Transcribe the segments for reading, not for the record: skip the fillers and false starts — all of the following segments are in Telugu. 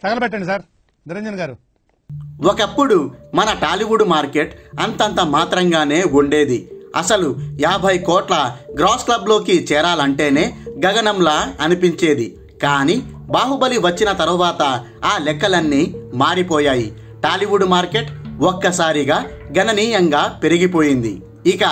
తగలబెట్టండి సార్ నిరంజన్ గారు. ఒకప్పుడు మన టాలీవుడ్ మార్కెట్ అంతంత మాత్రంగానే ఉండేది. అసలు 50 కోట్ల గ్రాస్ క్లబ్లోకి చేరాలంటేనే గగనంలా అనిపించేది. కానీ బాహుబలి వచ్చిన తరువాత ఆ లెక్కలన్నీ మారిపోయాయి. టాలీవుడ్ మార్కెట్ ఒక్కసారిగా గణనీయంగా పెరిగిపోయింది. ఇక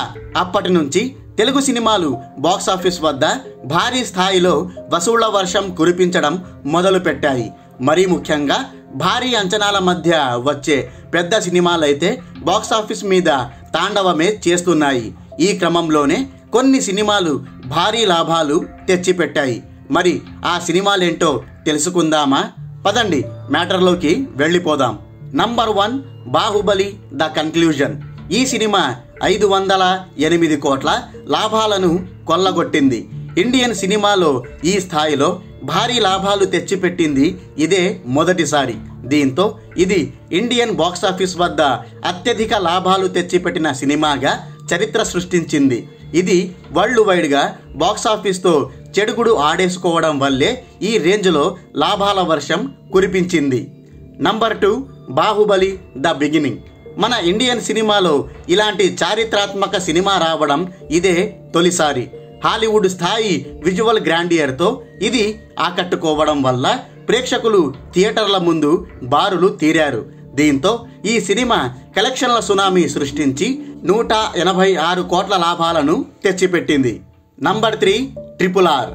అప్పటి నుంచి తెలుగు సినిమాలు బాక్సాఫీస్ వద్ద భారీ స్థాయిలో వసూళ్ల వర్షం కురిపించడం మొదలుపెట్టాయి. మరీ ముఖ్యంగా భారీ అంచనాల మధ్య వచ్చే పెద్ద సినిమాలైతే బాక్సాఫీస్ మీద తాండవమే చేస్తున్నాయి. ఈ క్రమంలోనే కొన్ని సినిమాలు భారీ లాభాలు తెచ్చిపెట్టాయి. మరి ఆ సినిమాలేంటో తెలుసుకుందామా? పదండి మ్యాటర్లోకి వెళ్ళిపోదాం. Number 1 Baahubali the conclusion. ఈ సినిమా 508 కోట్ల లాభాలను కొల్లగొట్టింది. ఇండియన్ సినిమాలో ఈ స్థాయిలో భారీ లాభాలు తెచ్చిపెట్టింది ఇదే మొదటిసారి. దీంతో ఇది ఇండియన్ బాక్సాఫీస్ వద్ద అత్యధిక లాభాలు తెచ్చిపెట్టిన సినిమాగా చరిత్ర సృష్టించింది. ఇది వరల్డ్ వైడ్గా బాక్సాఫీస్తో చెడుగుడు ఆడేసుకోవడం వల్లే ఈ రేంజ్లో లాభాల వర్షం కురిపించింది. Number 2 Baahubali the beginning. మన ఇండియన్ సినిమాలో ఇలాంటి చారిత్రాత్మక సినిమా రావడం ఇదే తొలిసారి. హాలీవుడ్ స్థాయి విజువల్ గ్రాండియర్తో ఇది ఆకట్టుకోవడం వల్ల ప్రేక్షకులు థియేటర్ల ముందు బారులు తీరారు. దీంతో ఈ సినిమా కలెక్షన్ల సునామీ సృష్టించి 186 కోట్ల లాభాలను తెచ్చిపెట్టింది. Number 3 RRR.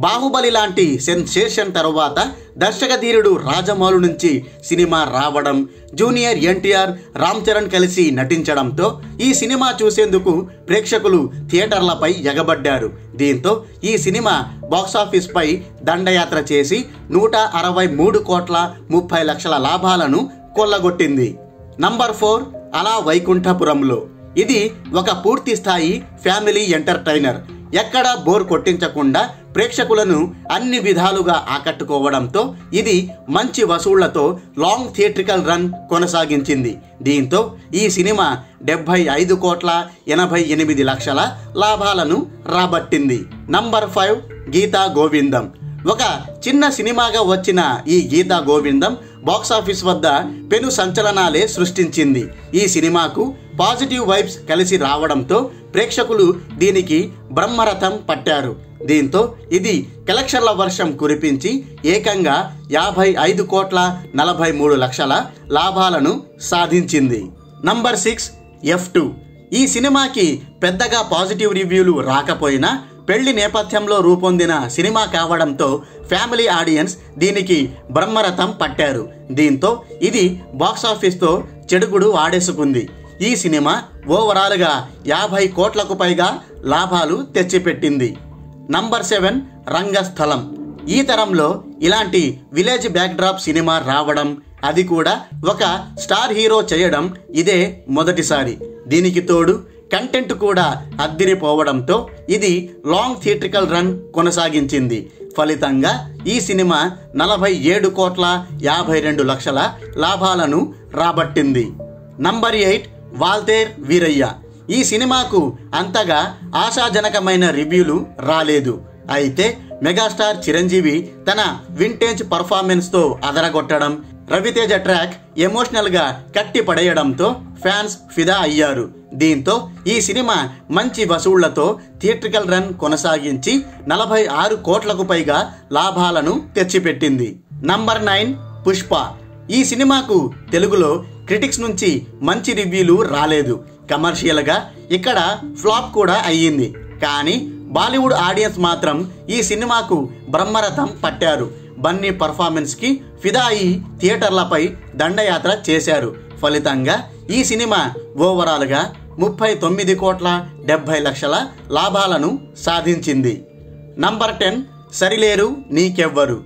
బాహుబలి లాంటి సెన్సేషన్ తరువాత దర్శకధీరుడు రాజమౌళి నుంచి సినిమా రావడం, జూనియర్ ఎన్టీఆర్, రామ్ చరణ్ కలిసి నటించడంతో ఈ సినిమా చూసేందుకు ప్రేక్షకులు థియేటర్లపై ఎగబడ్డారు. దీంతో ఈ సినిమా బాక్సాఫీస్పై దండయాత్ర చేసి 163 కోట్ల 30 లక్షల లాభాలను కొల్లగొట్టింది. నంబర్ 4 అలా వైకుంఠపురంలో. ఇది ఒక పూర్తి స్థాయి ఫ్యామిలీ ఎంటర్టైనర్. ఎక్కడా బోర్ కొట్టించకుండా ప్రేక్షకులను అన్ని విధాలుగా ఆకట్టుకోవడంతో ఇది మంచి వసూళ్లతో లాంగ్ థియేట్రికల్ రన్ కొనసాగించింది. దీంతో ఈ సినిమా 75 కోట్ల 88 లక్షల లాభాలను రాబట్టింది. నంబర్ 5 గీతా గోవిందం. ఒక చిన్న సినిమాగా వచ్చిన ఈ గీతా గోవిందం బాక్సాఫీస్ వద్ద పెను సంచలనాలే సృష్టించింది. ఈ సినిమాకు పాజిటివ్ వైబ్స్ కలిసి రావడంతో ప్రేక్షకులు దీనికి బ్రహ్మరథం పట్టారు. దీంతో ఇది కలెక్షన్ల వర్షం కురిపించి ఏకంగా 55 కోట్ల 43 లక్షల లాభాలను సాధించింది. Number 6 F2. ఈ సినిమాకి పెద్దగా పాజిటివ్ రివ్యూలు రాకపోయినా పెళ్లి నేపథ్యంలో రూపొందిన సినిమా కావడంతో ఫ్యామిలీ ఆడియన్స్ దీనికి బ్రహ్మరథం పట్టారు. దీంతో ఇది బాక్సాఫీస్తో చెడుగుడు ఆడేసుకుంది. ఈ సినిమా ఓవరాల్గా 50 కోట్లకు పైగా లాభాలు తెచ్చిపెట్టింది. నంబర్ 7 రంగస్థలం. ఈ తరంలో ఇలాంటి విలేజ్ బ్యాక్డ్రాప్ సినిమా రావడం, అది కూడా ఒక స్టార్ హీరో చేయడం ఇదే మొదటిసారి. దీనికి తోడు కంటెంట్ కూడా అద్దిరిపోవడంతో ఇది లాంగ్ థియేట్రికల్ రన్ కొనసాగించింది. ఫలితంగా ఈ సినిమా 47 కోట్ల 52 లక్షల లాభాలను రాబట్టింది. నంబర్ 8 వాల్తేర్ వీరయ్య. ఈ సినిమాకు అంతగా ఆశాజనకమైన రివ్యూలు రాలేదు. అయితే మెగాస్టార్ చిరంజీవి తన వింటేజ్ పర్ఫార్మెన్స్తో అదరగొట్టడం, రవితేజ ట్రాక్ ఎమోషనల్గా కట్టి పడేయడంతో ఫ్యాన్స్ ఫిదా అయ్యారు. దీంతో ఈ సినిమా మంచి వసూళ్లతో థియేట్రికల్ రన్ కొనసాగించి 46 కోట్లకు పైగా లాభాలను తెచ్చిపెట్టింది. నంబర్ 9 పుష్ప. ఈ సినిమాకు తెలుగులో క్రిటిక్స్ నుంచి మంచి రివ్యూలు రాలేదు. కమర్షియల్గా ఇక్కడ ఫ్లాప్ కూడా అయ్యింది. కానీ బాలీవుడ్ ఆడియన్స్ మాత్రం ఈ సినిమాకు బ్రహ్మరథం పట్టారు. బన్నీ పర్ఫార్మెన్స్కి ఫిదా అయి థియేటర్లపై దండయాత్ర చేశారు. ఫలితంగా ఈ సినిమా ఓవరాల్గా 39 కోట్ల 70 లక్షల లాభాలను సాధించింది. నంబర్ 10 సరిలేరు నీకెవ్వరు.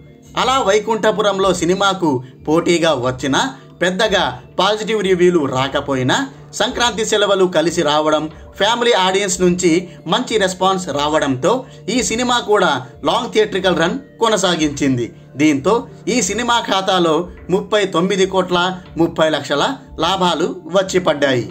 అలా వైకుంఠపురంలో సినిమాకు పోటీగా వచ్చిన పెద్దగా పాజిటివ్ రివ్యూలు రాకపోయినా సంక్రాంతి సెలవులు కలిసి రావడం, ఫ్యామిలీ ఆడియన్స్ నుంచి మంచి రెస్పాన్స్ రావడంతో ఈ సినిమా కూడా లాంగ్ థియేట్రికల్ రన్ కొనసాగించింది. దీంతో ఈ సినిమా ఖాతాలో 39 కోట్ల 30 లక్షల లాభాలు వచ్చి పడ్డాయి.